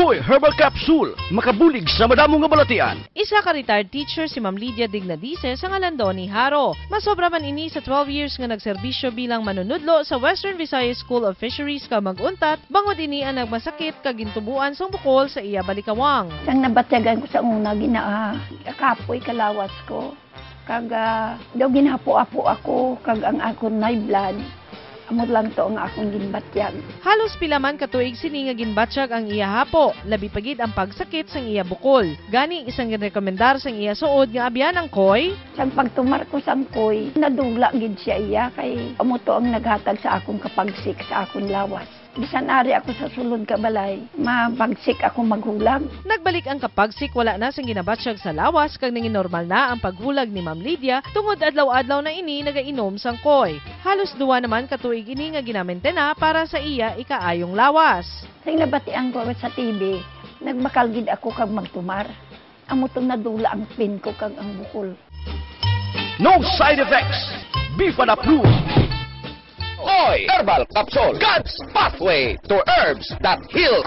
Koy Herbal Capsule, makabulig sa madamo nga balatian. Isa ka retired teacher si Ma'am Lydia Dignadice sa ngalandon ni Haro. Masobra man ini sa 12 years nga nagserbisyo bilang manunudlo sa Western Visayas School of Fisheries ka mag-untat, bangod ini ang nagmasakit kag gintubuan sang bukol sa iya balikawang. Sang nabatyagan ko sa una, kapoy kalawas ko. Kag daw ginapo-apo ako, kag ang akong high blood. Amot lang to ang akong ginbatyag. Halos pila man katuig sini nga ginbatsyag ang iya hapo, labi pagid ang pagsakit sang iya bukol. Gani isang ginrekomendar sang iya suod nga abyan ang koy. Sang pagtumar ko sang koy, nadugla gid siya iya kay amo to ang naghatag sa akong kapagsik sa akong lawas. Bisan ari ako sa sulod ka balay, mapagsik ako maghulag. Nagbalik ang kapagsik, wala na sang ginabatsyag sa lawas kag naging normal na ang paghulag ni Ma'am Lydia tungod adlaw-adlaw na ini nagainom sang koy. Halos duwa naman katuig ini nga ginamantena para sa iya ikaayong lawas. Sang nabatian ko sa TV, nagbakal gid ako kag magtumar. Amo tong nadula ang pin ko kag ang bukol. No side effects. BIFAD approved. Koy Herbal Capsule, God's pathway to herbs that heal.